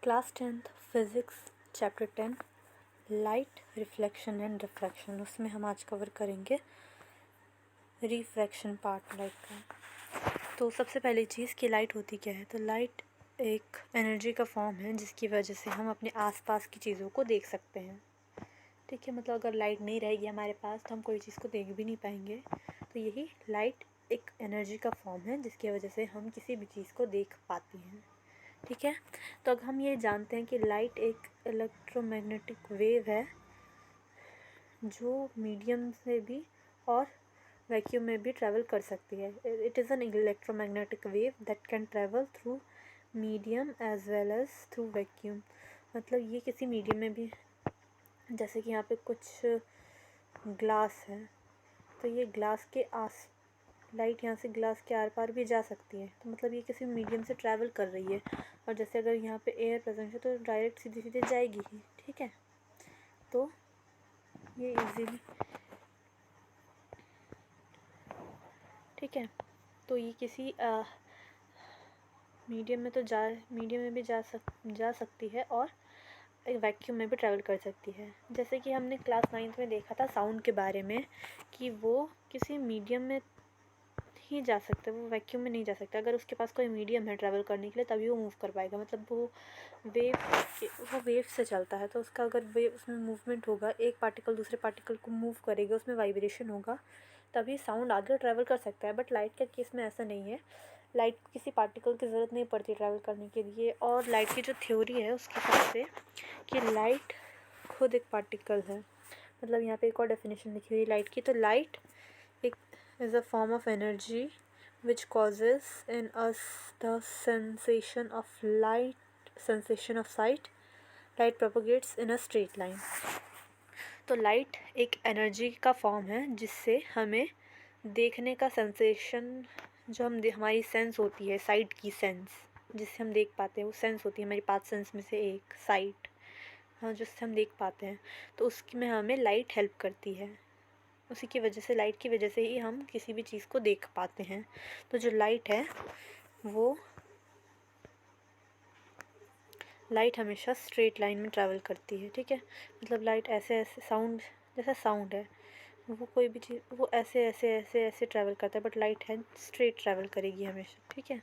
Class 10th physics chapter 10 light reflection and refraction. उसमें हम आज कवर करेंगे रिफ्रैक्शन पार्ट लाइट का। तो सबसे पहली चीज़ कि लाइट होती क्या है। तो लाइट एक एनर्जी का फॉर्म है जिसकी वजह से हम अपने आसपास की चीज़ों को देख सकते हैं। ठीक है, मतलब अगर लाइट नहीं रहेगी हमारे पास तो हम कोई चीज़ को देख भी नहीं पाएंगे। तो यही लाइट एक एनर्जी का फॉर्म है जिसकी वजह से हम किसी भी चीज़ को देख पाते हैं। ठीक है, तो अब हम ये जानते हैं कि लाइट एक इलेक्ट्रोमैग्नेटिक वेव है जो मीडियम से भी और वैक्यूम में भी ट्रैवल कर सकती है। It is an electromagnetic wave that can travel through medium as well as through vacuum. मतलब ये किसी मीडियम में भी, जैसे कि यहाँ पे कुछ ग्लास है तो ये ग्लास के लाइट यहाँ से ग्लास के आर पार भी जा सकती है। तो मतलब ये किसी मीडियम से ट्रैवल कर रही है। और जैसे अगर यहाँ पे एयर प्रेजेंट है तो डायरेक्ट सीधे सीधे जाएगी ही। ठीक है, तो ये इजीली, ठीक है, तो ये किसी मीडियम में भी जा सकती है और वैक्यूम में भी ट्रैवल कर सकती है। जैसे कि हमने क्लास 9th में देखा था साउंड के बारे में कि वो किसी मीडियम में ही जा सकता है, वो वैक्यूम में नहीं जा सकता। अगर उसके पास कोई मीडियम है ट्रैवल करने के लिए तभी वो मूव कर पाएगा। मतलब वो वेव से चलता है तो उसका अगर वेव उसमें मूवमेंट होगा, एक पार्टिकल दूसरे पार्टिकल को मूव करेगा, उसमें वाइब्रेशन होगा, तभी साउंड आगे ट्रैवल कर सकता है। बट लाइट के केस में ऐसा नहीं है। लाइट को किसी पार्टिकल की ज़रूरत नहीं पड़ती ट्रैवल करने के लिए। और लाइट की जो थ्योरी है उसके हिसाब से कि लाइट खुद एक पार्टिकल है। मतलब यहाँ पे एक और डेफिनेशन लिखी हुई है लाइट की। तो लाइट एक is a form of energy which causes in us the sensation of sight. Light propagates in a straight line. तो लाइट एक एनर्जी का फॉर्म है जिससे हमें देखने का सेंसेशन, जो हमारी सेंस होती है, साइट की सेंस जिससे हम देख पाते हैं, वो सेंस होती है हमारी 5 सेंस में से एक साइट, हाँ, जिससे हम देख पाते हैं। तो उसकी में हमें लाइट हेल्प करती है। उसी की वजह से, लाइट की वजह से ही हम किसी भी चीज़ को देख पाते हैं। तो जो लाइट है वो लाइट हमेशा स्ट्रेट लाइन में ट्रैवल करती है। ठीक है, मतलब लाइट ऐसे साउंड, जैसा साउंड है वो कोई भी चीज़ वो ऐसे ऐसे ऐसे ऐसे ट्रैवल करता है, बट लाइट है स्ट्रेट ट्रैवल करेगी हमेशा। ठीक है,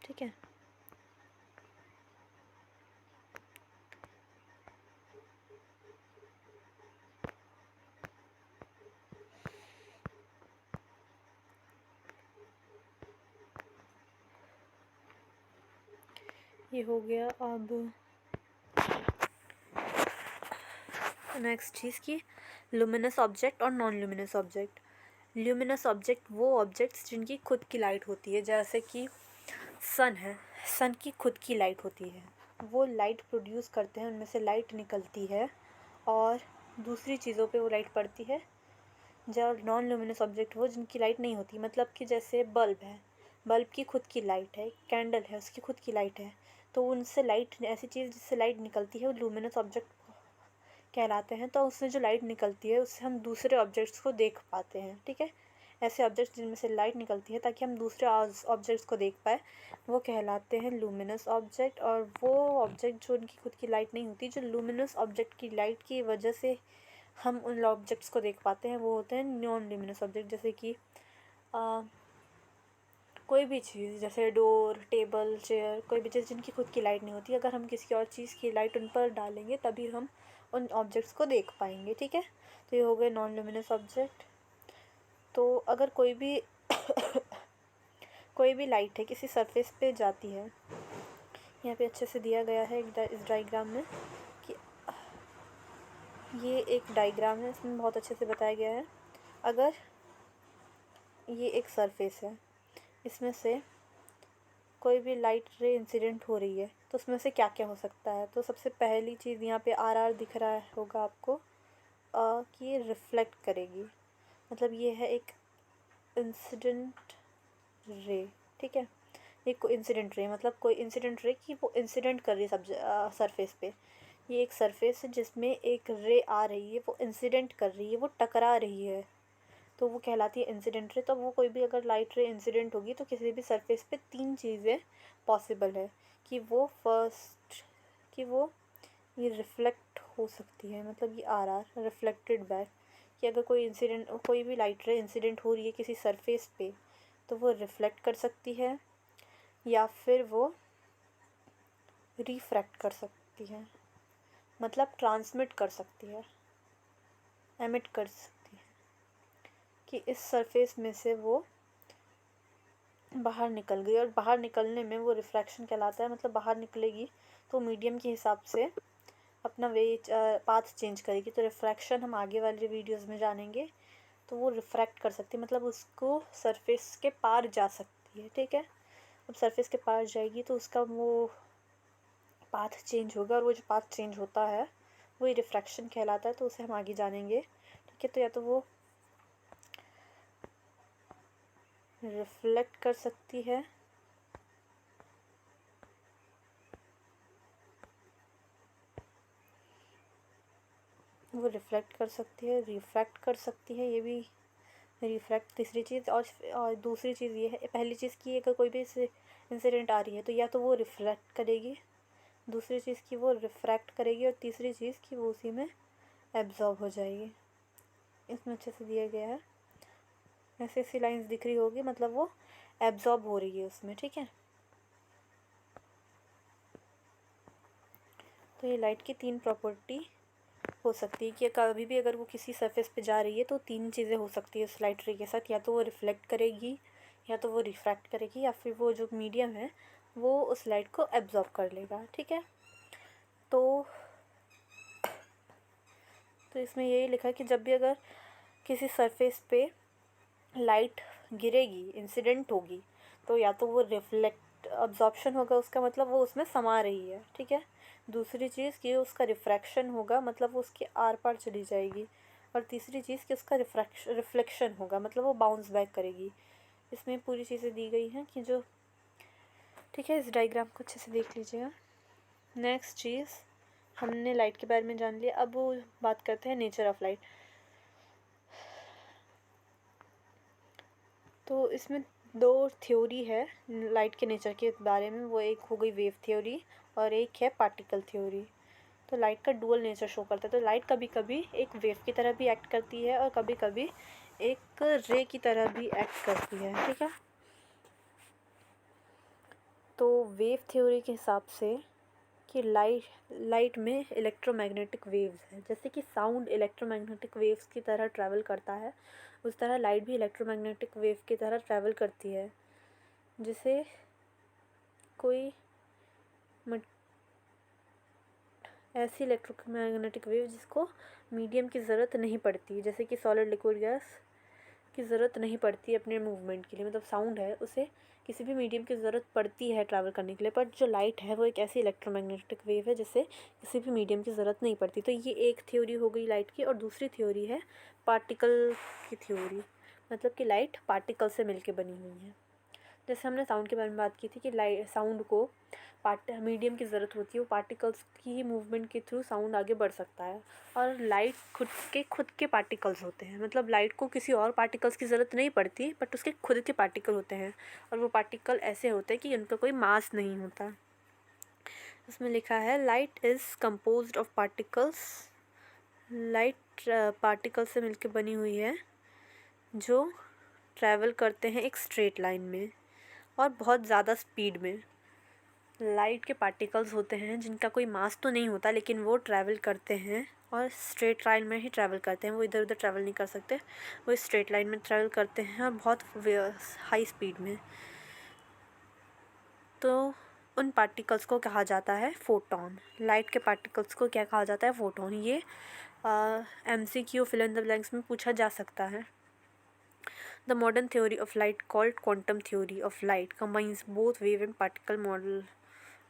ठीक है, ये हो गया। अब नेक्स्ट चीज़ की लुमिनस ऑब्जेक्ट और non luminous object. Luminous object वो ऑब्जेक्ट्स जिनकी खुद की लाइट होती है, जैसे कि सन है, सन की खुद की लाइट होती है, वो लाइट प्रोड्यूस करते हैं, उनमें से लाइट निकलती है और दूसरी चीज़ों पे वो लाइट पड़ती है। जब नॉन लुमिनस ऑब्जेक्ट वो जिनकी लाइट नहीं होती, मतलब कि जैसे बल्ब है, बल्ब की खुद की लाइट है, कैंडल है उसकी खुद की लाइट है, तो उनसे लाइट, ऐसी चीज़ जिससे लाइट निकलती है वो लुमिनस ऑब्जेक्ट कहलाते हैं। तो उससे जो लाइट निकलती है उससे हम दूसरे ऑब्जेक्ट्स को देख पाते हैं। ठीक है, ऐसे ऑब्जेक्ट्स जिनमें से लाइट निकलती है ताकि हम दूसरे ऑब्जेक्ट्स को देख पाए वो कहलाते हैं लुमिनस ऑब्जेक्ट। और वो ऑब्जेक्ट जो उनकी खुद की लाइट नहीं होती, जो लुमिनस ऑब्जेक्ट की लाइट की वजह से हम उन ऑब्जेक्ट्स को देख पाते हैं, वो होते हैं नॉन लुमिनस ऑब्जेक्ट। जैसे कि कोई भी चीज़, जैसे डोर, टेबल, चेयर, कोई भी चीज़ जिनकी खुद की लाइट नहीं होती, अगर हम किसी और चीज़ की लाइट उन पर डालेंगे तभी हम उन ऑब्जेक्ट्स को देख पाएंगे। ठीक है, तो ये हो गए नॉन लुमिनस ऑब्जेक्ट। तो अगर कोई भी कोई भी लाइट है किसी सरफेस पे जाती है, यहाँ पे अच्छे से दिया गया है इस डायग्राम में कि ये एक डायग्राम है, इसमें बहुत अच्छे से बताया गया है। अगर ये एक सरफेस है, इसमें से कोई भी लाइट रे इंसिडेंट हो रही है तो उसमें से क्या क्या हो सकता है। तो सबसे पहली चीज़ यहाँ पे आर दिख रहा होगा आपको कि ये रिफ्लेक्ट करेगी। मतलब ये है एक इंसिडेंट रे। ठीक है, ये कोई इंसिडेंट रे, मतलब कोई इंसिडेंट रे कि वो इंसिडेंट कर रही है सरफेस पे। ये एक सरफेस है जिसमें एक रे आ रही है, वो इंसिडेंट कर रही है, वो टकरा रही है तो वो कहलाती है इंसिडेंट रे। तो वो कोई भी अगर लाइट रे इंसिडेंट होगी तो किसी भी सरफेस पे 3 चीज़ें पॉसिबल है कि वो फर्स्ट कि वो ये रिफ्लेक्ट हो सकती है, मतलब ये आर रिफ्लेक्टेड बैक, कि अगर कोई भी लाइट रे इंसिडेंट हो रही है किसी सरफेस पे तो वो रिफ्लेक्ट कर सकती है या फिर वो रिफ्रैक्ट कर सकती है, मतलब ट्रांसमिट कर सकती है, एमिट कर सकती है कि इस सरफेस में से वो बाहर निकल गई। और बाहर निकलने में वो रिफ्रैक्शन कहलाता है, मतलब बाहर निकलेगी तो मीडियम के हिसाब से अपना वे पाथ चेंज करेगी। तो रिफ्रैक्शन हम आगे वाले वीडियोस में जानेंगे। तो वो रिफ्रैक्ट कर सकती है, मतलब उसको सरफेस के पार जा सकती है, ठीक है। अब सरफेस के पार जाएगी तो उसका वो पाथ चेंज होगा, और वो जो पाथ चेंज होता है वही रिफ्रैक्शन कहलाता है। तो उसे हम आगे जानेंगे, ठीक है। तो या तो वो रिफ्लेक्ट कर सकती है रिफ्रैक्ट कर सकती है, ये भी रिफ्रैक्ट तीसरी चीज़। और दूसरी चीज़ ये है, पहली चीज़ की अगर कोई भी इंसिडेंट आ रही है तो या तो वो रिफ्लेक्ट करेगी, दूसरी चीज़ की वो रिफ्रैक्ट करेगी, और तीसरी चीज़ की वो उसी में एब्जॉर्ब हो जाएगी। इसमें अच्छे से दिया गया है, ऐसे ऐसी लाइंस दिख रही होगी, मतलब वो एब्जॉर्ब हो रही है उसमें, ठीक है। तो ये लाइट की 3 प्रॉपर्टी हो सकती है कि कभी भी अगर वो किसी सरफेस पे जा रही है तो 3 चीज़ें हो सकती है उस लाइट रे के साथ, या तो वो रिफ्लेक्ट करेगी, या तो वो रिफ्रैक्ट करेगी, या फिर वो जो मीडियम है वो उस लाइट को एब्जॉर्ब कर लेगा, ठीक है। तो इसमें यही लिखा है कि जब भी अगर किसी सरफेस पे लाइट गिरेगी, इंसिडेंट होगी, तो या तो वो रिफ्लेक्ट अब्जॉर्प्शन होगा, उसका मतलब वो उसमें समा रही है, ठीक है। दूसरी चीज़ कि उसका रिफ्रैक्शन होगा, मतलब वो उसके आर पार चली जाएगी। और तीसरी चीज़ कि उसका रिफ्लेक्शन होगा, मतलब वो बाउंस बैक करेगी। इसमें पूरी चीज़ें दी गई हैं कि जो, ठीक है। इस डायग्राम को अच्छे से देख लीजिएगा। नेक्स्ट चीज़, हमने लाइट के बारे में जान लिया। अब वो बात करते हैं नेचर ऑफ लाइट। तो इसमें 2 थ्योरी है लाइट के नेचर के बारे में, वो एक हो गई वेव थ्योरी और एक है पार्टिकल थ्योरी। तो लाइट का डुअल नेचर शो करता है। तो लाइट कभी कभी एक वेव की तरह भी एक्ट करती है और कभी कभी एक रे की तरह भी एक्ट करती है, ठीक है। तो वेव थ्योरी के हिसाब से कि लाइट में इलेक्ट्रोमैग्नेटिक वेव्स हैं, जैसे कि साउंड इलेक्ट्रोमैग्नेटिक वेव्स की तरह ट्रैवल करता है, उस तरह लाइट भी इलेक्ट्रोमैग्नेटिक वेव की तरह ट्रैवल करती है, जिसे कोई ऐसी इलेक्ट्रोमैग्नेटिक वेव जिसको मीडियम की ज़रूरत नहीं पड़ती, जैसे कि सॉलिड लिक्विड गैस की ज़रूरत नहीं पड़ती अपने मूवमेंट के लिए, मतलब साउंड है उसे किसी भी मीडियम की ज़रूरत पड़ती है ट्रैवल करने के लिए। पर जो लाइट है वो एक ऐसी इलेक्ट्रोमैग्नेटिक वेव है जिससे किसी भी मीडियम की ज़रूरत नहीं पड़ती। तो ये एक थ्योरी हो गई लाइट की। और दूसरी थ्योरी है पार्टिकल की थ्योरी, मतलब कि लाइट पार्टिकल से मिलके बनी हुई है। जैसे हमने साउंड के बारे में बात की थी कि साउंड को मीडियम की ज़रूरत होती है, वो पार्टिकल्स की ही मूवमेंट के थ्रू साउंड आगे बढ़ सकता है। और लाइट खुद के पार्टिकल्स होते हैं, मतलब लाइट को किसी और पार्टिकल्स की ज़रूरत नहीं पड़ती, बट उसके खुद के पार्टिकल होते हैं। और वो पार्टिकल ऐसे होते हैं कि उनका कोई मास नहीं होता। इसमें लिखा है light is composed of particles. Light particle से मिलकर बनी हुई है जो ट्रैवल करते हैं एक स्ट्रेट लाइन में और बहुत ज़्यादा स्पीड में। लाइट के पार्टिकल्स होते हैं जिनका कोई मास तो नहीं होता, लेकिन वो ट्रैवल करते हैं और स्ट्रेट लाइन में ही ट्रैवल करते हैं। वो इधर उधर ट्रैवल नहीं कर सकते, वो स्ट्रेट लाइन में ट्रैवल करते हैं और बहुत हाई स्पीड में। तो उन पार्टिकल्स को कहा जाता है फोटॉन। लाइट के पार्टिकल्स को क्या कहा जाता है? फोटॉन। ये MCQ fill in the blanks में पूछा जा सकता है। The modern theory of light, called quantum theory of light, combines both wave and particle model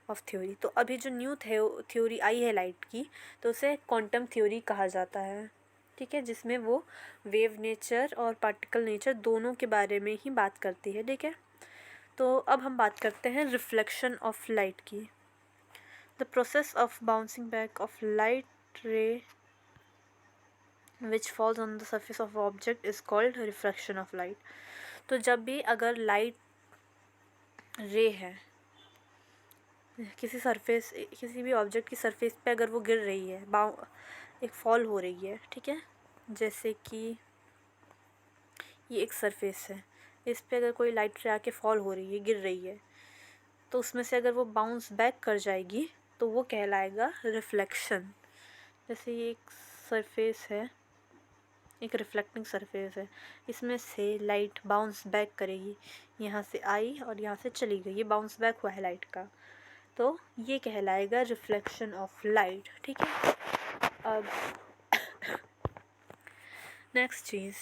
of theory। तो अभी जो न्यू थ्योरी आई है लाइट की, तो उसे क्वांटम थ्योरी कहा जाता है, ठीक है, जिसमें वो वेव नेचर और पार्टिकल नेचर दोनों के बारे में ही बात करती है, ठीक है। तो अब हम बात करते हैं रिफ्लेक्शन ऑफ लाइट की। The process of bouncing back of light रे which falls on the surface of object is called refraction of light. तो जब भी अगर लाइट रे है किसी भी ऑब्जेक्ट की सरफेस पे अगर वो गिर रही है, एक फॉल हो रही है, ठीक है, जैसे कि ये एक सरफेस है, इस पे अगर कोई लाइट रे आके फॉल हो रही है, गिर रही है, तो उसमें से अगर वो बाउंस बैक कर जाएगी तो वो कहलाएगा रिफ्लेक्शन। जैसे ये एक सरफेस है, एक रिफ्लेक्टिंग सरफेस है, इसमें से लाइट बाउंस बैक करेगी, यहाँ से आई और यहाँ से चली गई, ये बाउंस बैक हुआ है लाइट का, तो ये कहलाएगा रिफ्लेक्शन ऑफ लाइट, ठीक है। अब नेक्स्ट चीज़,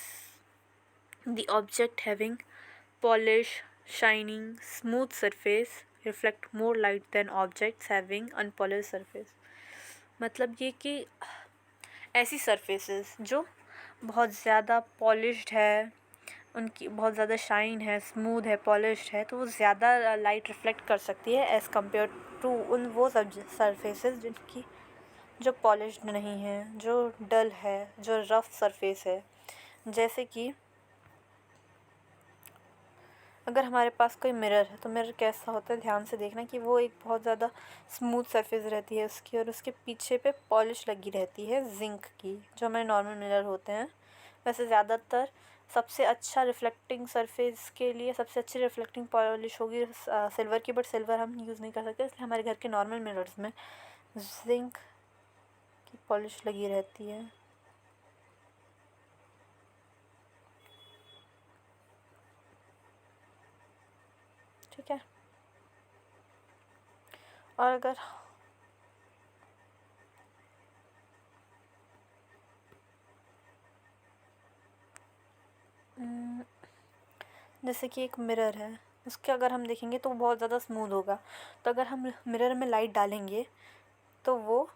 the object having polish, shining, smooth surface reflect more light than objects having unpolish surface. मतलब ये कि ऐसी सरफेसेस जो बहुत ज़्यादा पॉलिश्ड है, उनकी बहुत ज़्यादा शाइन है, स्मूथ है, पॉलिश्ड है, तो वो ज़्यादा लाइट रिफ्लेक्ट कर सकती है एज़ कम्पेयर टू वो सब सरफेसेस जिनकी जो पॉलिश्ड नहीं है, जो डल है, जो रफ सरफेस है। जैसे कि अगर हमारे पास कोई मिरर है तो मिरर कैसा होता है, ध्यान से देखना कि वो एक बहुत ज़्यादा स्मूथ सरफेस रहती है उसकी, और उसके पीछे पे पॉलिश लगी रहती है जिंक की, जो हमारे नॉर्मल मिरर होते हैं। वैसे ज़्यादातर सबसे अच्छा रिफ्लेक्टिंग सरफेस के लिए सबसे अच्छी रिफ्लेक्टिंग पॉलिश होगी सिल्वर की, बट सिल्वर हम यूज़ नहीं कर सकते, इसलिए हमारे घर के नॉर्मल मिरर्स में जिंक की पॉलिश लगी रहती है। ठीक है। और अगर जैसे कि एक मिरर है, उसके अगर हम देखेंगे तो वो बहुत ज़्यादा स्मूथ होगा, तो अगर हम मिरर में लाइट डालेंगे तो वो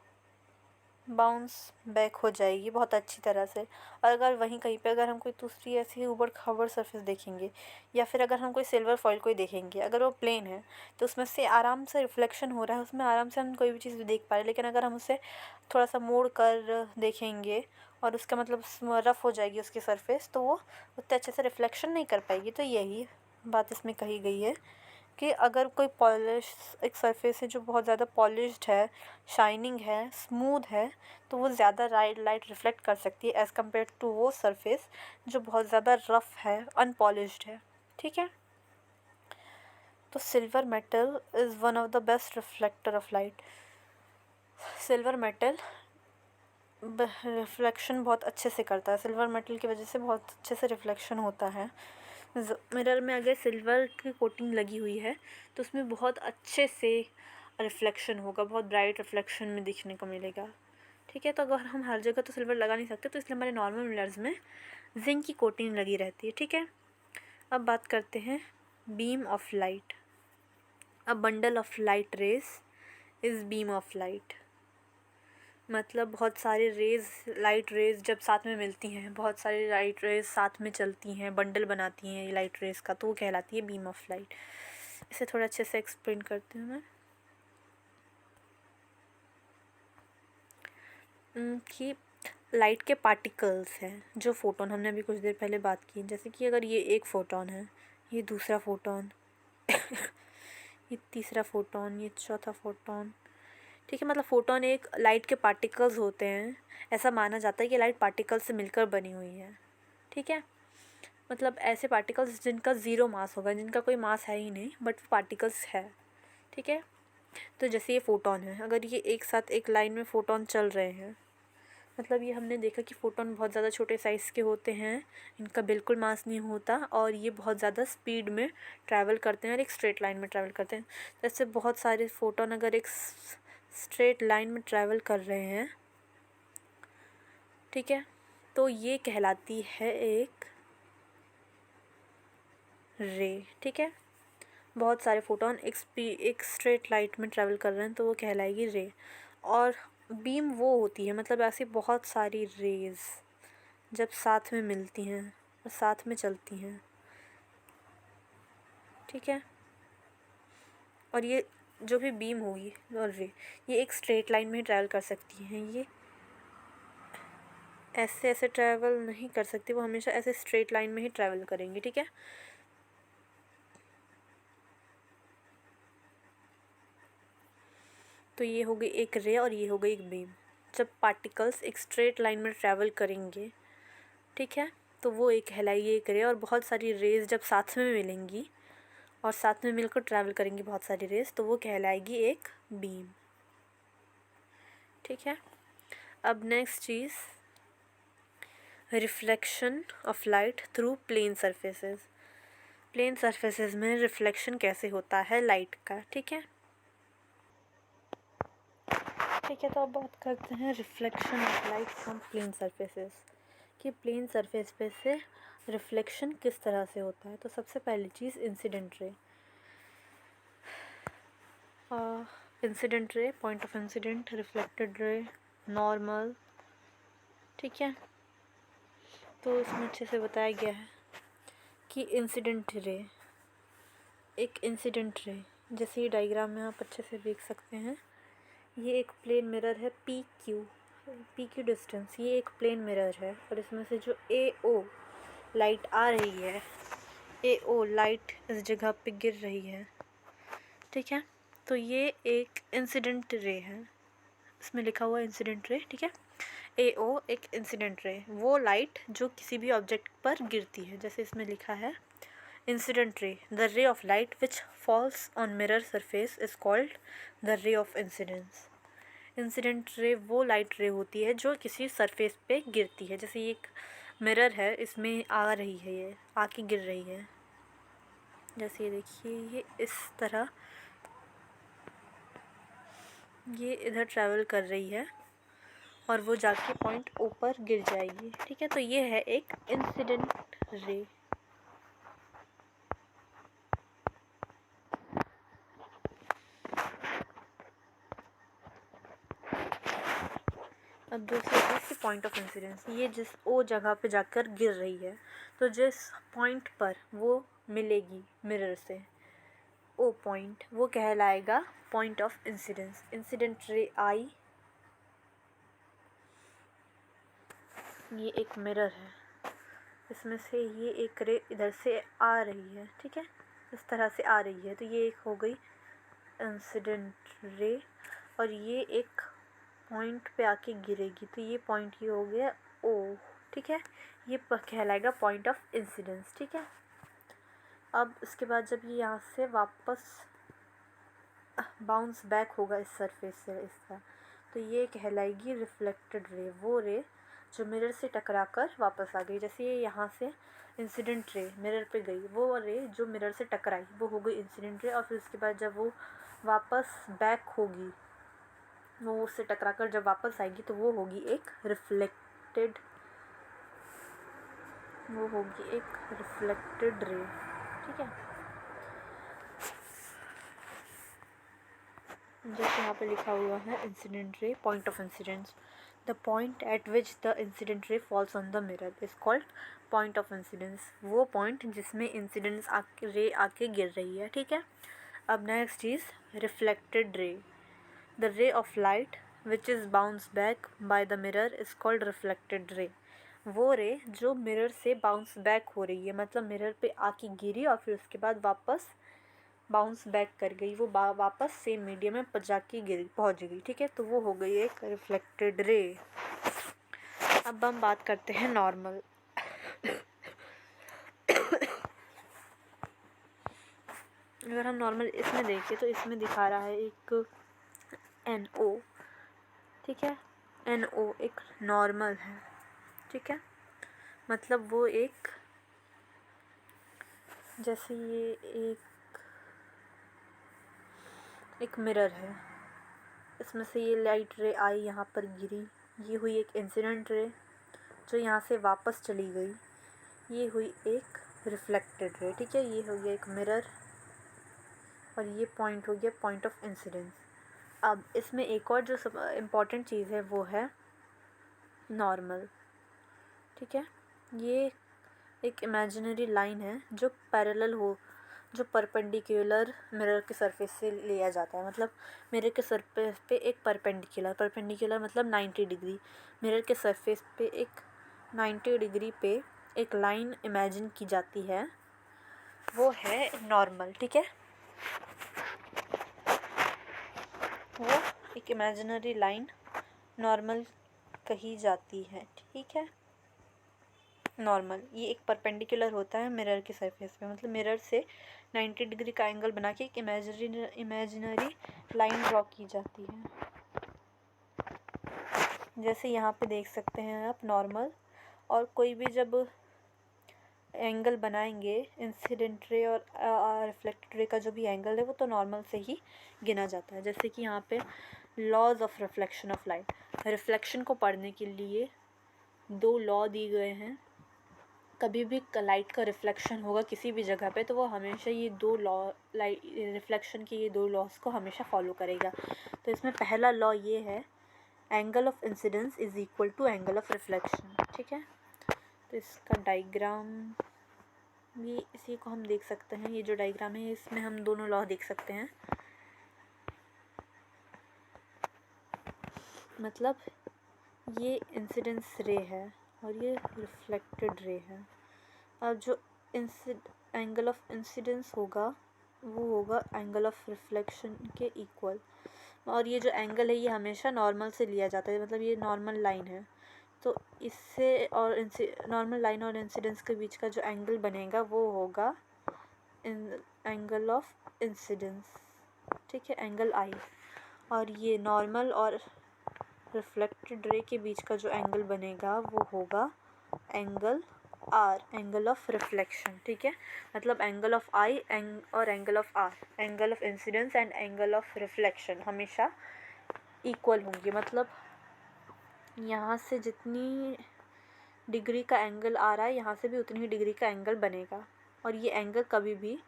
बाउंस बैक हो जाएगी बहुत अच्छी तरह से। और अगर वहीं कहीं पे अगर हम कोई दूसरी ऐसी ऊबड़ खाबड़ सरफेस देखेंगे, या फिर अगर हम कोई सिल्वर फॉइल कोई देखेंगे, अगर वो प्लेन है तो उसमें से आराम से रिफ्लेक्शन हो रहा है, उसमें आराम से हम कोई भी चीज़ देख पा रहे हैं। लेकिन अगर हम उसे थोड़ा सा मोड़ कर देखेंगे और उसका मतलब रफ़ हो जाएगी उसकी सरफेस, तो वो उतने अच्छे से रिफ्लेक्शन नहीं कर पाएगी। तो यही बात इसमें कही गई है कि अगर कोई पॉलिश एक सरफेस है जो बहुत ज़्यादा पॉलिश्ड है, शाइनिंग है, स्मूथ है, तो वो ज़्यादा लाइट रिफ्लेक्ट कर सकती है एज़ कम्पेयर टू वो सरफेस जो बहुत ज़्यादा रफ़ है, अनपॉलिश्ड है। ठीक है। तो silver metal is one of the best reflector of light. Silver metal reflection बहुत अच्छे से करता है, सिल्वर मेटल की वजह से बहुत अच्छे से रिफ्लेक्शन होता है। मिरर में अगर सिल्वर की कोटिंग लगी हुई है तो उसमें बहुत अच्छे से रिफ्लेक्शन होगा, बहुत ब्राइट रिफ्लेक्शन में दिखने को मिलेगा। ठीक है। तो अगर हम हर जगह तो सिल्वर लगा नहीं सकते, तो इसलिए हमारे नॉर्मल मिरर्स में जिंक की कोटिंग लगी रहती है। ठीक है। अब बात करते हैं beam of light. A bundle of light rays is beam of light. मतलब बहुत सारे लाइट रेज जब साथ में मिलती हैं, बहुत सारी लाइट रेज साथ में चलती हैं, बंडल बनाती हैं ये लाइट रेज का, तो वो कहलाती है बीम ऑफ लाइट। इसे थोड़ा अच्छे से एक्सप्लेन करती हूँ मैं कि लाइट के पार्टिकल्स हैं जो फोटोन, हमने अभी कुछ देर पहले बात की, जैसे कि अगर ये एक फ़ोटोन है, ये दूसरा फ़ोटोन ये तीसरा फ़ोटोन, ये चौथा फ़ोटोन। ठीक है। मतलब फ़ोटोन एक लाइट के पार्टिकल्स होते हैं, ऐसा माना जाता है कि लाइट पार्टिकल्स से मिलकर बनी हुई है। ठीक है। मतलब ऐसे पार्टिकल्स जिनका ज़ीरो मास होगा, जिनका कोई मास है ही नहीं, बट पार्टिकल्स है। ठीक है। तो जैसे ये फ़ोटोन है, अगर ये एक साथ एक लाइन में फ़ोटोन चल रहे हैं, मतलब ये हमने देखा कि फ़ोटोन बहुत ज़्यादा छोटे साइज़ के होते हैं, इनका बिल्कुल मास नहीं होता, और ये बहुत ज़्यादा स्पीड में ट्रैवल करते हैं और एक स्ट्रेट लाइन में ट्रैवल करते हैं। जैसे बहुत सारे फ़ोटोन अगर एक स्ट्रेट लाइन में ट्रैवल कर रहे हैं, ठीक है, तो ये कहलाती है एक रे। ठीक है। बहुत सारे फ़ोटोन एक स्ट्रेट लाइट में ट्रैवल कर रहे हैं, तो वो कहलाएगी रे। और बीम वो होती है, मतलब ऐसी बहुत सारी रेज़ जब साथ में मिलती हैं और साथ में चलती हैं। ठीक है। और ये जो भी बीम होगी और रे, ये एक स्ट्रेट लाइन में ही ट्रैवल कर सकती हैं। ऐसे ऐसे ट्रैवल नहीं कर सकती, वो हमेशा ऐसे स्ट्रेट लाइन में ही ट्रैवल करेंगी, ठीक है। तो ये हो गई एक रे और ये हो गई एक बीम। जब पार्टिकल्स एक स्ट्रेट लाइन में ट्रैवल करेंगे, ठीक है, तो वो एक कहलाएगी एक रे। और बहुत सारी रेज जब साथ में मिलेंगी और साथ में मिलकर ट्रैवल करेंगी बहुत सारी रेज, तो वो कहलाएगी एक बीम, ठीक है। अब नेक्स्ट चीज़, reflection of light through plane surfaces. Plane surfaces में रिफ्लेक्शन कैसे होता है लाइट का, ठीक है। ठीक है, तो अब बात करते हैं reflection of light from plane surfaces, कि प्लेन सरफेस पे से रिफ्लेक्शन किस तरह से होता है। तो सबसे पहली चीज़ incident ray. Incident ray, point of incident, reflected ray, normal, ठीक है। तो इसमें अच्छे से बताया गया है कि इंसिडेंट रे, एक इंसिडेंट रे, जैसे ये डायग्राम में आप अच्छे से देख सकते हैं, ये एक प्लेन मिरर है पी क्यू डिस्टेंस, ये एक प्लेन मिरर है और इसमें से जो ए ओ लाइट आ रही है, ए ओ लाइट इस जगह पे गिर रही है, ठीक है। तो ये एक इंसिडेंट रे है, इसमें लिखा हुआ इंसिडेंट रे, ठीक है। ए ओ एक इंसिडेंट रे, वो लाइट जो किसी भी ऑब्जेक्ट पर गिरती है, जैसे इसमें लिखा है incident ray, the ray of light which falls on mirror surface is called the ray of incidence. Incident ray वो लाइट रे होती है जो किसी सरफेस पे गिरती है, जैसे ये एक मिरर है, इसमें आ रही है, ये आके गिर रही है, जैसे ये देखिए, ये इस तरह ये इधर ट्रैवल कर रही है और वो जाके पॉइंट ओ पर गिर जाएगी, ठीक है। तो ये है एक इंसिडेंट रे। अब दूसरी चीज़, पॉइंट ऑफ इंसिडेंस, ये जिस ओ जगह पे जाकर गिर रही है, तो जिस पॉइंट पर वो मिलेगी मिरर से, ओ पॉइंट, वो कहलाएगा point of incidence. Incident ray आई, ये एक मिरर है, इसमें से ये एक रे इधर से आ रही है, ठीक है, इस तरह से आ रही है, तो ये एक हो गई इंसिडेंट रे। और ये एक पॉइंट पे आके गिरेगी, तो ये पॉइंट ये हो गया ओ, ठीक है, ये कहलाएगा पॉइंट ऑफ इंसिडेंस, ठीक है। अब इसके बाद जब ये यहाँ से वापस बाउंस बैक होगा इस सरफेस से इसका, तो ये कहलाएगी रिफ्लेक्टेड रे, वो रे जो मिरर से टकराकर वापस आ गई। जैसे ये यहाँ से इंसिडेंट रे मिरर पे गई, वो रे जो मिरर से टकराई वो हो गई इंसिडेंट रे। और फिर उसके बाद जब वो वापस बैक होगी, वो उससे टकराकर जब वापस आएगी, तो वो होगी एक रिफ्लेक्टेड, वो होगी एक रिफ्लेक्टेड रे, ठीक है। जैसे यहाँ पे लिखा हुआ है incident ray, point of incidence, the point eight which the incident ray falls on the mirror is called point of incidence. वो पॉइंट जिसमें इंसिडेंस रे आके गिर रही है, ठीक है। अब next cheese, reflected ray, the ray of light which is bounce back by the mirror is called reflected ray. वो रे जो मिरर से बाउंस बैक हो रही है, मतलब मिरर पे आके गिरी और फिर उसके बाद वापस बाउंस बैक कर गई, वो वापस सेम मीडियम में जाके पहुंच गई, ठीक है। तो वो हो गई एक रिफ्लेक्टेड रे। अब हम बात करते हैं नॉर्मल। अगर हम नॉर्मल इसमें देखें तो इसमें दिखा रहा है एक NO, ठीक है, NO एक नॉर्मल है, ठीक है, मतलब वो एक, जैसे ये एक मिरर है, इसमें से ये लाइट रे आई, यहाँ पर गिरी, ये हुई एक इंसिडेंट रे जो यहाँ से वापस चली गई, ये हुई एक रिफ्लेक्टेड रे, ठीक है। ये हो गया एक मिरर और ये पॉइंट हो गया पॉइंट ऑफ इंसिडेंस। अब इसमें एक और जो सब इम्पॉर्टेंट चीज़ है वो है नॉर्मल, ठीक है। ये एक इमेजिनरी लाइन है जो पैरेलल हो जो परपेंडिकुलर मिरर के सरफेस से लिया जाता है। मतलब मिरर के सरफेस पे एक परपेंडिकुलर मतलब 90 डिग्री, मिरर के सरफेस पे एक 90 डिग्री पे एक लाइन इमेजिन की जाती है, वो है नॉर्मल। ठीक है, वो एक इमेजिनरी लाइन नॉर्मल कही जाती है। ठीक है, नॉर्मल ये एक परपेंडिकुलर होता है मिरर के सरफेस पे, मतलब मिरर से 90 डिग्री का एंगल बना के एक इमेजिनरी लाइन ड्रॉ की जाती है। जैसे यहाँ पे देख सकते हैं आप नॉर्मल, और कोई भी जब एंगल बनाएंगे इंसिडेंट रे और रिफ्लेक्टेड रे का जो भी एंगल है वो तो नॉर्मल से ही गिना जाता है। जैसे कि यहाँ पे laws of reflection of light, reflection को पढ़ने के लिए 2 लॉ दिए गए हैं। कभी भी लाइट का रिफ्लेक्शन होगा किसी भी जगह पे तो वो हमेशा ये 2 लॉ, लाइट रिफ्लेक्शन के ये 2 लॉज को हमेशा फॉलो करेगा। तो इसमें पहला लॉ ये है, angle of incidence is equal to angle of reflection. ठीक है, तो इसका डायग्राम भी इसी को हम देख सकते हैं। ये जो डायग्राम है इसमें हम दोनों लॉ देख सकते हैं। मतलब ये इंसिडेंस रे है और ये रिफ्लेक्टेड रे है। अब जो एंगल ऑफ इंसिडेंस होगा वो होगा एंगल ऑफ रिफ्लेक्शन के इक्वल, और ये जो एंगल है ये हमेशा नॉर्मल से लिया जाता है। मतलब ये नॉर्मल लाइन है, तो इससे और नॉर्मल लाइन और इंसिडेंस के बीच का जो एंगल बनेगा वो होगा एंगल ऑफ इंसिडेंस। ठीक है, एंगल आई। और ये नॉर्मल और रिफ्लेक्टेड रे के बीच का जो एंगल बनेगा वो होगा angle r, angle of reflection. ठीक है, मतलब एंगल ऑफ आई और angle of r, angle of incidence and angle of reflection हमेशा इक्वल होंगे। मतलब यहाँ से जितनी डिग्री का एंगल आ रहा है यहाँ से भी उतनी ही डिग्री का एंगल बनेगा, और ये एंगल कभी भी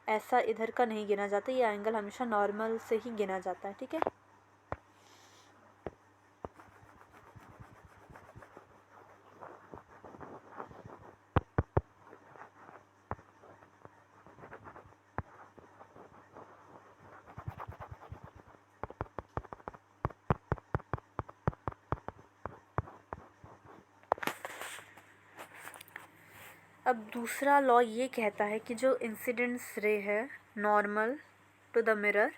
ऐसा इधर का नहीं गिना जाता, ये एंगल हमेशा नॉर्मल से ही गिना जाता है। ठीक है, अब दूसरा लॉ ये कहता है कि जो इंसिडेंस रे है normal to the mirror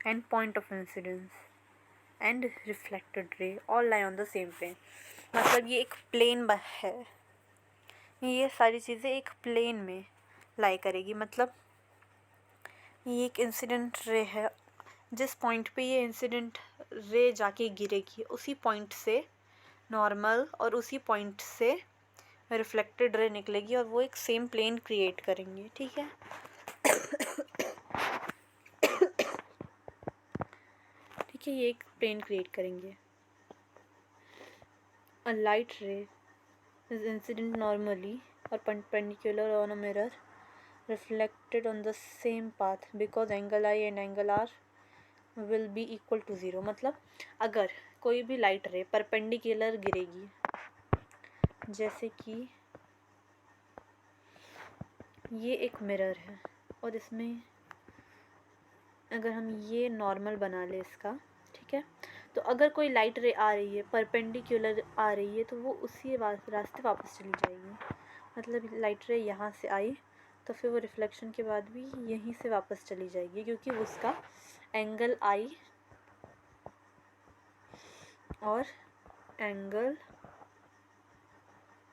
and point of incidence and reflected ray all lie on the same plane. मतलब ये एक प्लेन है, ये सारी चीज़ें एक प्लेन में लाई करेगी। मतलब ये एक इंसिडेंट रे है, जिस पॉइंट पे ये इंसिडेंट रे जाके गिरेगी उसी पॉइंट से नॉर्मल और उसी पॉइंट से रिफ्लेक्टेड रे निकलेगी और वो एक सेम प्लेन क्रिएट करेंगे। ठीक है, ठीक है, ये एक प्लेन क्रिएट करेंगे। A light ray is incident normally और perpendicular on a mirror reflected on the same path because angle I and angle R will be equal to 0। मतलब अगर कोई भी लाइट रे परपेंडिकुलर गिरेगी, जैसे कि ये एक मिरर है और इसमें अगर हम ये नॉर्मल बना ले इसका, ठीक है, तो अगर कोई लाइट रे आ रही है परपेंडिकुलर आ रही है तो वो उसी रास्ते वापस चली जाएगी। मतलब लाइट रे यहाँ से आई तो फिर वो रिफ्लेक्शन के बाद भी यहीं से वापस चली जाएगी, क्योंकि उसका एंगल आई और एंगल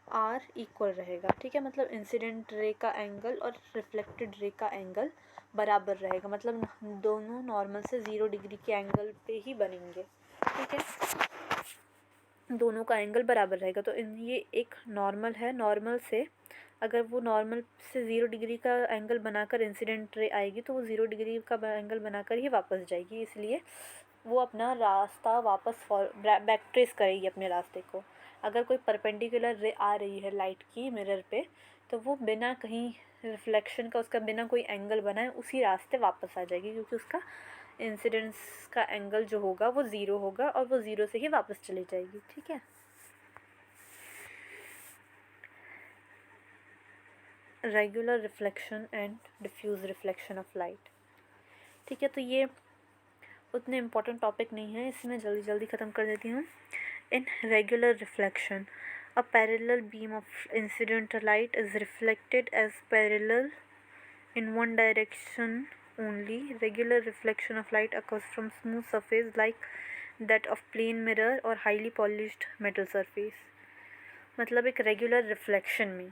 आर इक्वल रहेगा। ठीक है, मतलब इंसिडेंट रे का एंगल और रिफ्लेक्टेड रे का एंगल बराबर रहेगा। मतलब दोनों नॉर्मल से 0 डिग्री के एंगल पे ही बनेंगे। ठीक है, दोनों का एंगल बराबर रहेगा। तो ये एक नॉर्मल है, नॉर्मल से अगर वो नॉर्मल से 0 डिग्री का एंगल बनाकर इंसिडेंट रे आएगी तो वो 0 डिग्री का एंगल बनाकर ही वापस जाएगी, इसलिए वो अपना रास्ता वापस बैक ट्रेस करेगी अपने रास्ते को। अगर कोई परपेंडिकुलर रे आ रही है लाइट की मिरर पे तो वो बिना कहीं रिफ्लेक्शन का, उसका बिना कोई एंगल बनाए उसी रास्ते वापस आ जाएगी, क्योंकि उसका इंसिडेंस का एंगल जो होगा वो 0 होगा और वो 0 से ही वापस चली जाएगी। ठीक है, regular reflection and diffuse reflection of light. ठीक है, तो ये उतने इम्पोर्टेंट टॉपिक नहीं है, इसमें जल्दी जल्दी ख़त्म कर देती हूँ। In regular reflection, a parallel beam of incident light is reflected as parallel in one direction only. Regular reflection of light occurs from smooth surface like that of plane mirror or highly polished metal surface. मतलब एक regular reflection में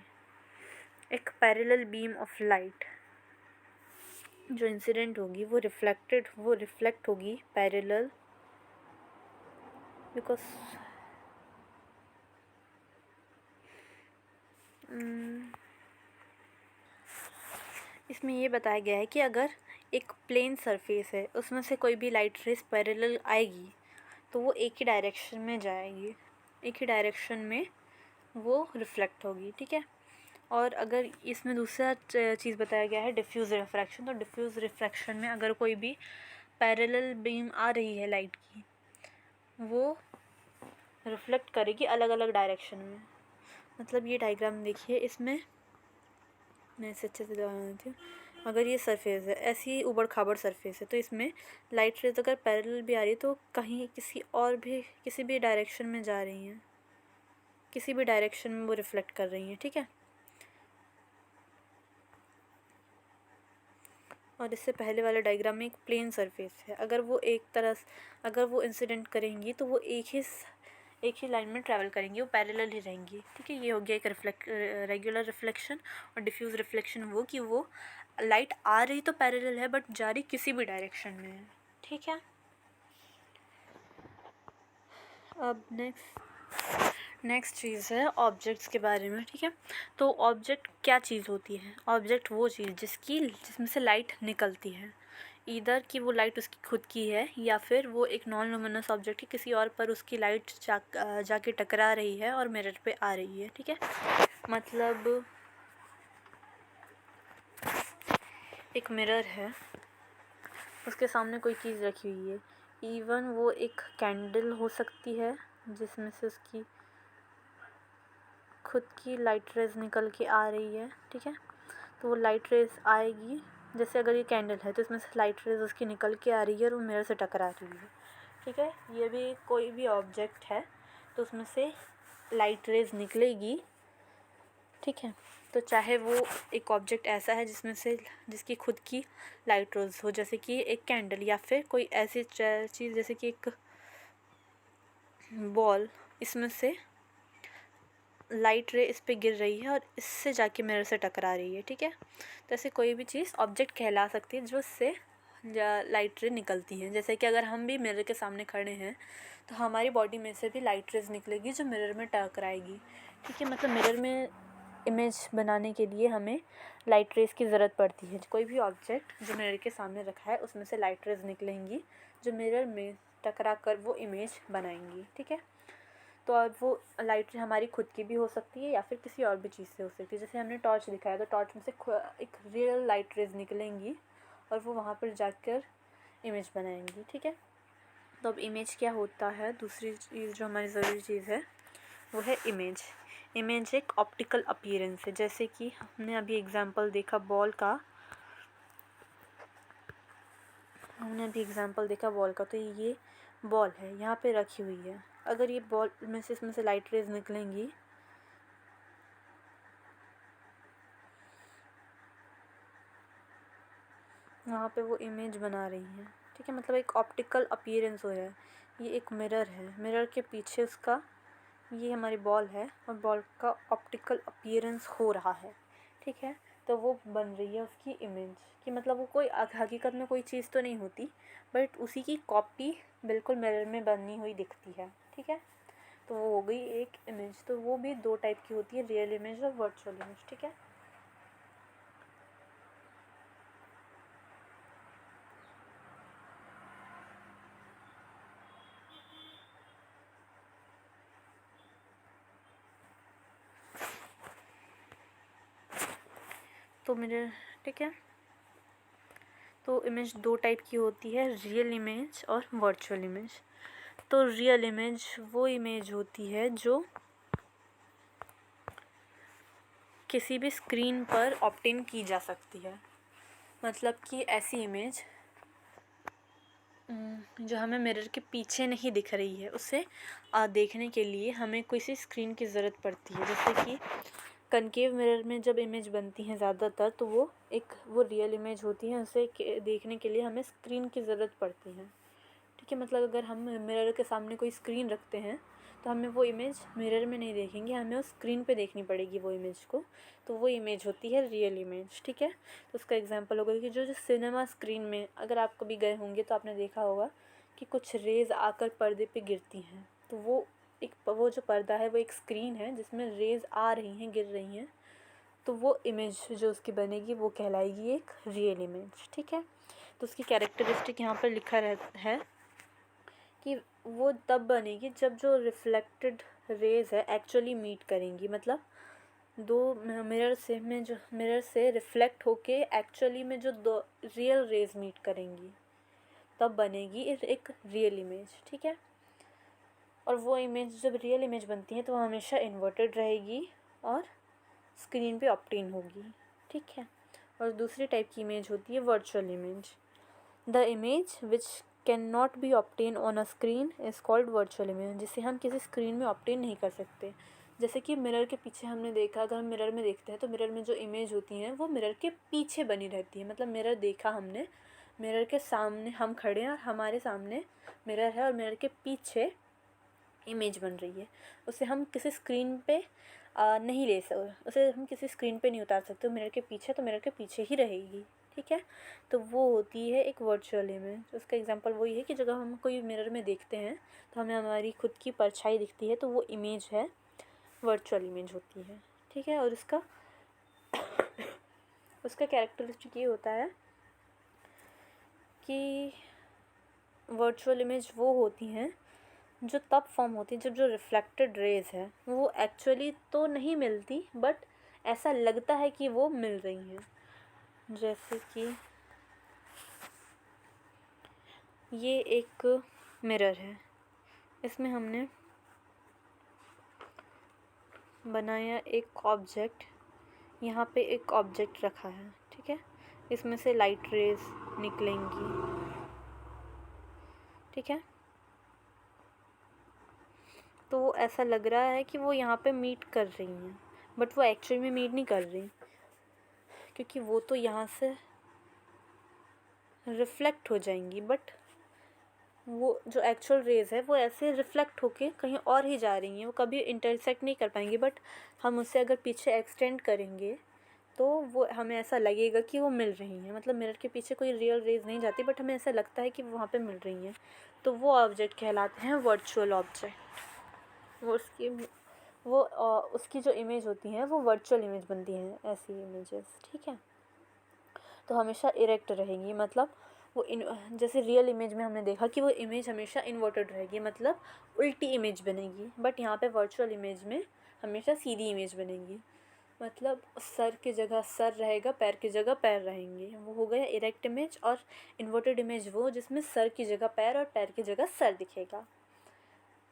एक parallel beam of light जो incident होगी वो reflect होगी parallel, because इसमें ये बताया गया है कि अगर एक प्लेन सरफेस है उसमें से कोई भी लाइट रेस पैरेलल आएगी तो वो एक ही डायरेक्शन में जाएगी, एक ही डायरेक्शन में वो रिफ्लेक्ट होगी। ठीक है, और अगर इसमें दूसरा चीज़ बताया गया है डिफ्यूज़ रिफ्रैक्शन, तो डिफ्यूज़ रिफ्रैक्शन में अगर कोई भी पैरेलल बीम आ रही है लाइट की वो रिफ्लेक्ट करेगी अलग अलग डायरेक्शन में। मतलब ये डायग्राम देखिए, इसमें मैं इसे अच्छे से दिखा देती हूँ। अगर ये सरफेस है, ऐसी ऊबड़ खाबड़ सरफेस है, तो इसमें लाइट रेज अगर पैरेलल भी आ रही है तो कहीं किसी भी डायरेक्शन में जा रही हैं, किसी भी डायरेक्शन में वो रिफ्लेक्ट कर रही हैं। ठीक है, और इससे पहले वाले डायग्राम में एक प्लेन सरफेस है, अगर वो इंसिडेंट करेंगी तो वो एक ही लाइन में ट्रैवल करेंगी, वो पैरेलल ही रहेंगी। ठीक है, ये हो गया एक रेगुलर रिफ्लेक्शन। और डिफ्यूज़ रिफ्लेक्शन वो कि वो लाइट आ रही तो पैरेलल है बट जा रही किसी भी डायरेक्शन में है। ठीक है, अब नेक्स्ट चीज़ है ऑब्जेक्ट्स के बारे में। ठीक है, तो ऑब्जेक्ट क्या चीज़ होती है? ऑब्जेक्ट वो चीज़ जिसमें से लाइट निकलती है, ईदर कि वो लाइट उसकी खुद की है या फिर वो एक नॉन लुमिनस ऑब्जेक्ट है, किसी और पर उसकी लाइट जाके टकरा रही है और मिरर पे आ रही है। ठीक है, मतलब एक मिरर है, उसके सामने कोई चीज़ रखी हुई है, इवन वो एक कैंडल हो सकती है जिसमें से उसकी खुद की लाइट रेज निकल के आ रही है। ठीक है, तो वो लाइट रेज आएगी, जैसे अगर ये कैंडल है तो इसमें से लाइट रेज उसकी निकल के आ रही है और वो मिरर से टकरा रही है। ठीक है, ये भी कोई भी ऑब्जेक्ट है तो उसमें से लाइट रेज निकलेगी। ठीक है, तो चाहे वो एक ऑब्जेक्ट ऐसा है जिसकी खुद की लाइट रेज हो, जैसे कि एक कैंडल, या फिर कोई ऐसी चीज़ जैसे कि एक बॉल, इसमें से लाइट रे इस पे गिर रही है और इससे जाके मिरर से टकरा रही है। ठीक है, तो ऐसे कोई भी चीज़ ऑब्जेक्ट कहला सकती है जो उससे लाइट रे निकलती है। जैसे कि अगर हम भी मिरर के सामने खड़े हैं तो हमारी बॉडी में से भी लाइट रेज निकलेगी जो मिरर में टकराएगी। ठीक है, मतलब मिरर में इमेज बनाने के लिए हमें लाइट रेज की ज़रूरत पड़ती है। कोई भी ऑब्जेक्ट जो मिरर के सामने रखा है उसमें से लाइट रेज निकलेंगी जो मिरर में टकरा कर वो इमेज बनाएंगी। ठीक है, तो अब वो लाइट हमारी खुद की भी हो सकती है या फिर किसी और भी चीज़ से हो सकती है। जैसे हमने टॉर्च दिखाया तो टॉर्च में से एक रियल लाइट रेज निकलेंगी और वो वहाँ पर जाकर इमेज बनाएंगी। ठीक है, तो अब इमेज क्या होता है? दूसरी चीज़ जो हमारी ज़रूरी चीज़ है वो है इमेज। इमेज एक ऑप्टिकल अपीयरेंस है, जैसे कि हमने अभी एग्जांपल देखा बॉल का, तो ये बॉल है, यहाँ पे रखी हुई है। अगर ये बॉल में से इसमें से लाइट रेज निकलेंगी वहाँ पे वो इमेज बना रही है। ठीक है, मतलब एक ऑप्टिकल अपीयरेंस हो रहा है। ये एक मिरर है, मिरर के पीछे उसका ये हमारी बॉल है और बॉल का ऑप्टिकल अपीयरेंस हो रहा है। ठीक है, तो वो बन रही है उसकी इमेज कि मतलब वो कोई हकीकत में कोई चीज़ तो नहीं होती बट उसी की कॉपी बिल्कुल मिरर में बनी हुई दिखती है। ठीक है, तो वो हो गई एक इमेज। तो वो भी दो टाइप की होती है, रियल इमेज और वर्चुअल इमेज। ठीक है, तो मेरे ठीक है, तो इमेज दो टाइप की होती है, रियल इमेज और वर्चुअल इमेज। तो रियल इमेज वो इमेज होती है जो किसी भी स्क्रीन पर ऑब्टेन की जा सकती है। मतलब कि ऐसी इमेज जो हमें मिरर के पीछे नहीं दिख रही है, उसे देखने के लिए हमें किसी स्क्रीन की ज़रूरत पड़ती है। जैसे कि कनकेव मिरर में जब इमेज बनती हैं ज़्यादातर, तो वो रियल इमेज होती है, उसे देखने के लिए हमें स्क्रीन की ज़रूरत पड़ती है। ठीक है, मतलब अगर हम मिरर के सामने कोई स्क्रीन रखते हैं तो हमें वो इमेज मिरर में नहीं देखेंगे, हमें उस स्क्रीन पे देखनी पड़ेगी वो इमेज को, तो वो इमेज होती है रियल इमेज। ठीक है, तो उसका एग्जांपल होगा कि जो सिनेमा स्क्रीन में अगर आप कभी गए होंगे तो आपने देखा होगा कि कुछ रेज़ आकर पर्दे पे गिरती हैं, तो वो जो पर्दा है वो एक स्क्रीन है जिसमें रेज़ आ रही हैं, गिर रही हैं, तो वो इमेज जो उसकी बनेगी वो कहलाएगी एक रियल इमेज। ठीक है, तो उसकी कैरेक्टरिस्टिक यहाँ पर लिखा है कि वो तब बनेगी जब जो रिफ्लेक्टेड रेज़ है एक्चुअली मीट करेंगी। मतलब दो मिरर से रिफ्लेक्ट होके एक्चुअली में जो दो रियल रेज़ मीट करेंगी, तब बनेगी एक रियल इमेज। ठीक है, और वो इमेज जब रियल इमेज बनती है तो वो हमेशा इन्वर्टेड रहेगी और स्क्रीन पे ऑब्टेन होगी। ठीक है, और दूसरी टाइप की इमेज होती है virtual image. The image which can not be obtain on a screen is called virtual image, जिसे हम किसी स्क्रीन में ऑब्टेन नहीं कर सकते। जैसे कि मिरर के पीछे हमने देखा, अगर हम मिरर में देखते हैं तो मिरर में जो इमेज होती हैं वो मिरर के पीछे बनी रहती है। मतलब मिरर देखा हमने, मिरर के सामने हम खड़े हैं और हमारे सामने मिरर है और मिरर के पीछे इमेज बन रही है, उसे हम किसी स्क्रीन पे नहीं ले सकते, उसे हम किसी स्क्रीन पे नहीं उतार सकते। मिरर के पीछे तो मिरर के पीछे ही रहेगी। ठीक है, तो वो होती है एक वर्चुअल इमेज। उसका एग्जांपल वही है कि जब हम कोई मिरर में देखते हैं तो हमें हमारी खुद की परछाई दिखती है, तो वो इमेज है, वर्चुअल इमेज होती है। ठीक है, और उसका कैरेक्टरिस्टिक ये होता है कि वर्चुअल इमेज वो होती हैं जो तब फॉर्म होती है जब जो रिफ्लेक्टेड रेज़ है वो एक्चुअली तो नहीं मिलती, बट ऐसा लगता है कि वो मिल रही हैं। जैसे कि ये एक मिरर है, इसमें हमने बनाया एक ऑब्जेक्ट, यहाँ पे एक ऑब्जेक्ट रखा है। ठीक है, इसमें से लाइट रेज़ निकलेंगी। ठीक है, तो वो ऐसा लग रहा है कि वो यहाँ पे मीट कर रही हैं, बट वो एक्चुअली में मीट नहीं कर रही, क्योंकि वो तो यहाँ से रिफ्लेक्ट हो जाएंगी, बट वो जो एक्चुअल रेज़ है वो ऐसे रिफ्लेक्ट होके कहीं और ही जा रही हैं, वो कभी इंटरसेक्ट नहीं कर पाएंगी। बट हम उससे अगर पीछे एक्सटेंड करेंगे तो वो हमें ऐसा लगेगा कि वो मिल रही हैं। मतलब मिरर के पीछे कोई रियल रेज़ नहीं जाती, बट हमें ऐसा लगता है कि वहाँ पे मिल रही हैं, तो वो ऑब्जेक्ट कहलाते हैं वर्चुअल ऑब्जेक्ट। उसकी जो इमेज होती हैं वो वर्चुअल इमेज बनती हैं, ऐसी इमेजेस। ठीक है, तो हमेशा इरेक्ट रहेंगी। मतलब जैसे रियल इमेज में हमने देखा कि वो इमेज हमेशा इन्वर्टेड रहेगी, मतलब उल्टी इमेज बनेगी, बट यहाँ पे वर्चुअल इमेज में हमेशा सीधी इमेज बनेगी। मतलब सर की जगह सर रहेगा, पैर की जगह पैर रहेंगे, वो हो गया इरेक्ट इमेज। और इन्वर्टेड इमेज वो जिसमें सर की जगह पैर और पैर की जगह सर दिखेगा।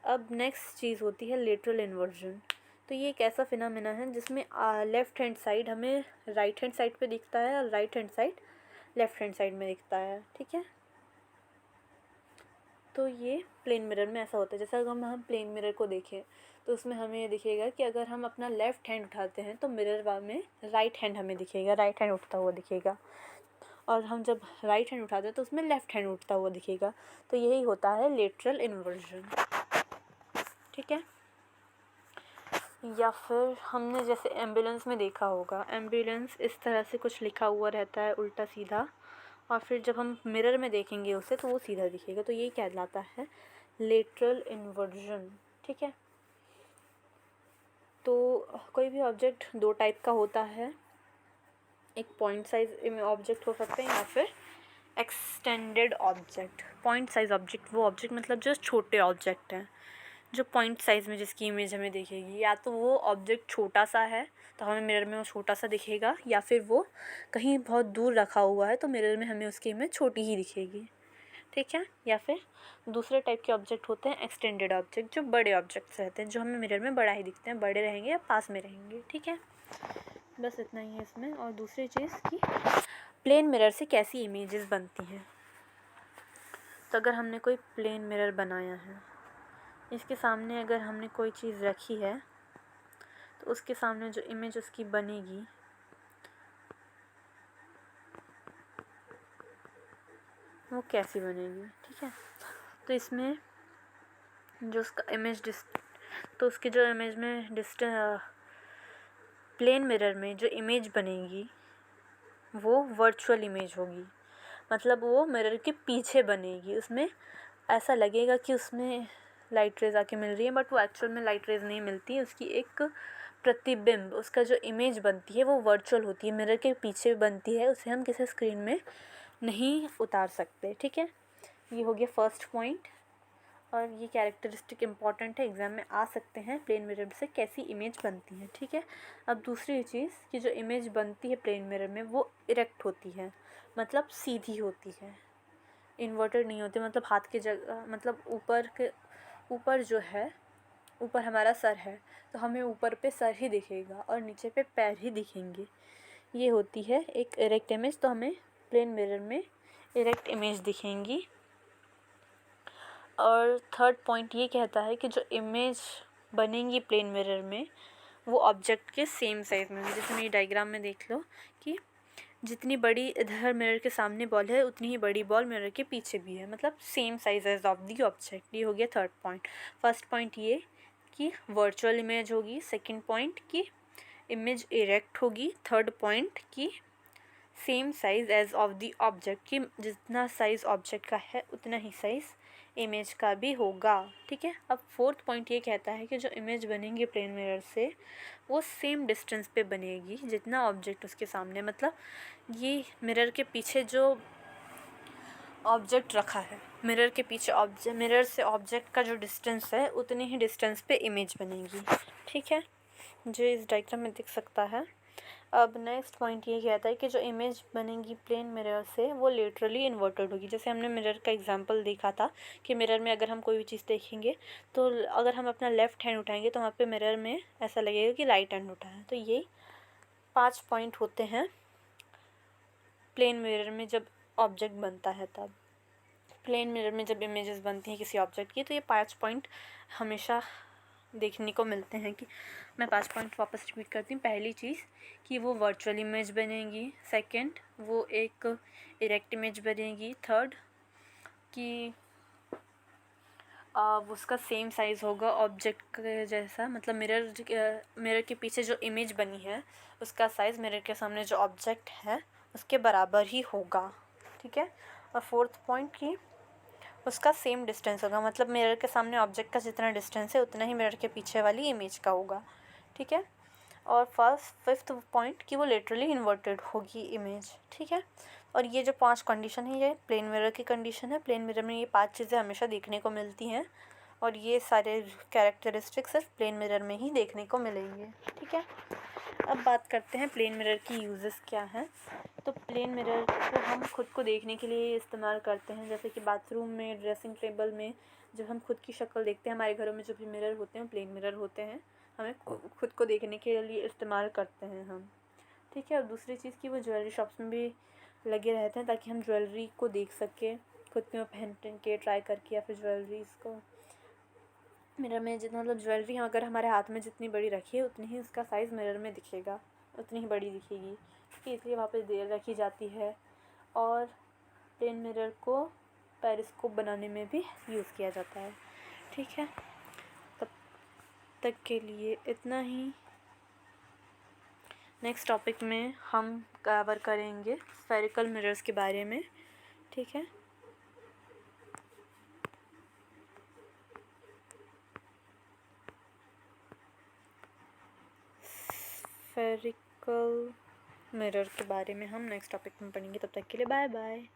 अब नेक्स्ट चीज़ होती है लेटरल इन्वर्जन। तो ये एक ऐसा फिनोमेना है जिसमें लेफ़्ट हैंड साइड हमें राइट हैंड साइड पे दिखता है और right hand side left hand side में दिखता है। ठीक है, तो ये प्लेन मिरर में ऐसा होता है। जैसे अगर हम प्लेन मिरर को देखें तो उसमें हमें ये दिखेगा कि अगर हम अपना लेफ़्ट हैंड उठाते हैं तो मिरर में राइट हैंड हमें दिखेगा, राइट हैंड उठता हुआ दिखेगा, और हम जब राइट हैंड उठाते हैं तो उसमें लेफ़्ट हैंड उठता हुआ दिखेगा। तो यही होता है लेटरल इन्वर्जन। ठीक है, या फिर हमने जैसे एम्बुलेंस में देखा होगा, एम्बुलेंस इस तरह से कुछ लिखा हुआ रहता है उल्टा सीधा, और फिर जब हम मिरर में देखेंगे उसे तो वो सीधा दिखेगा। तो ये कहलाता है लेटरल इन्वर्जन। ठीक है, तो कोई भी ऑब्जेक्ट दो टाइप का होता है, एक पॉइंट साइज ऑब्जेक्ट हो सकते हैं या फिर extended object. Point size object वो ऑब्जेक्ट मतलब जो छोटे ऑब्जेक्ट हैं, जो पॉइंट साइज़ में जिसकी इमेज हमें दिखेगी। या तो वो ऑब्जेक्ट छोटा सा है तो हमें मिरर में वो छोटा सा दिखेगा, या फिर वो कहीं बहुत दूर रखा हुआ है तो मिरर में हमें उसकी इमेज छोटी ही दिखेगी। ठीक है, या फिर दूसरे टाइप के ऑब्जेक्ट होते हैं एक्सटेंडेड ऑब्जेक्ट, जो बड़े ऑब्जेक्ट्स रहते हैं, जो हमें मिरर में बड़ा ही दिखते हैं, बड़े रहेंगे या पास में रहेंगे। ठीक है, बस इतना ही है इसमें। और दूसरी चीज़ कि प्लेन मिरर से कैसी इमेजेस बनती हैं। तो अगर हमने कोई प्लेन मिरर बनाया है, इसके सामने अगर हमने कोई चीज़ रखी है तो उसके सामने जो इमेज उसकी बनेगी वो कैसी बनेगी, ठीक है। तो इसमें जो उसका इमेज तो उसके जो इमेज में प्लेन मिरर में जो इमेज बनेगी वो वर्चुअल इमेज होगी। मतलब वो मिरर के पीछे बनेगी। उसमें ऐसा लगेगा कि उसमें लाइट रेज आके मिल रही है, बट वो एक्चुअल में लाइट रेज नहीं मिलती है। उसकी एक प्रतिबिंब, उसका जो इमेज बनती है वो वर्चुअल होती है, मिरर के पीछे बनती है। उसे हम किसी स्क्रीन में नहीं उतार सकते, ठीक है। ये हो गया फर्स्ट पॉइंट। और ये कैरेक्टरिस्टिक इम्पॉर्टेंट है, एग्ज़ाम में आ सकते हैं, प्लेन मिरर से कैसी इमेज बनती है, ठीक है। अब दूसरी चीज़ कि जो इमेज बनती है प्लेन मिरर में वो इरेक्ट होती है, मतलब सीधी होती है, इन्वर्टेड नहीं होती। मतलब हाथ की जगह, मतलब ऊपर जो है, ऊपर हमारा सर है तो हमें ऊपर पे सर ही दिखेगा और नीचे पे पैर ही दिखेंगे। ये होती है एक इरेक्ट इमेज। तो हमें प्लेन मिरर में इरेक्ट इमेज दिखेंगी। और थर्ड पॉइंट ये कहता है कि जो इमेज बनेंगी प्लेन मिरर में वो ऑब्जेक्ट के सेम साइज़ में होगी। जैसे मेरी डायग्राम में देख लो कि जितनी बड़ी इधर मिरर के सामने बॉल है उतनी ही बड़ी बॉल मिरर के पीछे भी है, मतलब same size as of the object. ये हो गया थर्ड पॉइंट। फर्स्ट पॉइंट ये कि वर्चुअल इमेज होगी। सेकंड पॉइंट कि इमेज इरेक्ट होगी। थर्ड पॉइंट कि same size as of the object, कि जितना साइज़ ऑब्जेक्ट का है उतना ही साइज़ इमेज का भी होगा, ठीक है। अब फोर्थ पॉइंट ये कहता है कि जो इमेज बनेंगी प्लेन मिरर से वो सेम डिस्टेंस पे बनेगी जितना ऑब्जेक्ट उसके सामने। मतलब ये मिरर के पीछे जो ऑब्जेक्ट रखा है, मिरर के पीछे मिरर से ऑब्जेक्ट का जो डिस्टेंस है उतने ही डिस्टेंस पे इमेज बनेगी, ठीक है, जो इस डायग्राम में दिख सकता है। अब नेक्स्ट पॉइंट ये कहता है कि जो इमेज बनेगी प्लेन मिरर से वो लेटरली इन्वर्टेड होगी। जैसे हमने मिरर का एग्जांपल देखा था कि मिरर में अगर हम कोई भी चीज़ देखेंगे तो अगर हम अपना लेफ़्ट हैंड उठाएंगे तो वहाँ पे मिरर में ऐसा लगेगा कि राइट हैंड उठाया। तो ये 5 पॉइंट होते हैं प्लेन मिरर में जब ऑब्जेक्ट बनता है। तब प्लेन मिरर में जब इमेजेस बनती हैं किसी ऑब्जेक्ट की तो ये 5 पॉइंट हमेशा देखने को मिलते हैं। कि मैं 5 पॉइंट वापस रिपीट करती हूँ। पहली चीज़ कि वो वर्चुअल इमेज बनेगी। सेकंड, वो एक इरेक्ट इमेज बनेगी। थर्ड कि उसका सेम साइज़ होगा ऑब्जेक्ट के जैसा, मतलब मिरर के पीछे जो इमेज बनी है उसका साइज़ मिरर के सामने जो ऑब्जेक्ट है उसके बराबर ही होगा, ठीक है। और फोर्थ पॉइंट कि उसका सेम डिस्टेंस होगा, मतलब मिरर के सामने ऑब्जेक्ट का जितना डिस्टेंस है उतना ही मिरर के पीछे वाली इमेज का होगा, ठीक है। और फिफ्थ पॉइंट कि वो लिटरली इन्वर्टेड होगी इमेज, ठीक है। और ये जो 5 कंडीशन है ये प्लेन मिरर की कंडीशन है। प्लेन मिरर में ये 5 चीज़ें हमेशा देखने को मिलती हैं और ये सारे कैरेक्टरिस्टिक्स सिर्फ प्लेन मिरर में ही देखने को मिलेंगे, ठीक है। अब बात करते हैं प्लेन मिरर की यूजेस क्या हैं। तो प्लेन मिरर को हम खुद को देखने के लिए इस्तेमाल करते हैं, जैसे कि बाथरूम में, ड्रेसिंग टेबल में जब हम खुद की शक्ल देखते हैं। हमारे घरों में जो भी मिरर होते हैं प्लेन मिरर होते हैं, हमें खुद को देखने के लिए इस्तेमाल करते हैं हम, ठीक है। और दूसरी चीज़ कि वो ज्वेलरी शॉप्स में भी लगे रहते हैं ताकि हम ज्वेलरी को देख सकें, खुद में पहन के ट्राई करके, या फिर ज्वेलरीज़ को मिरर में जितना, मतलब ज्वेलरी अगर हमारे हाथ में जितनी बड़ी रखी है उतनी ही उसका साइज़ मिरर में दिखेगा, उतनी ही बड़ी दिखेगी, इसलिए वहाँ पे देर रखी जाती है। और प्लेन मिरर को पेरिस्कोप बनाने में भी यूज़ किया जाता है, ठीक है। तब तक के लिए इतना ही। नेक्स्ट टॉपिक में हम कवर करेंगे स्फेरिकल मिरर्स के बारे में, ठीक है। स्फेरिकल मिरर के बारे में हम नेक्स्ट टॉपिक में पढ़ेंगे। तब तक के लिए बाय बाय।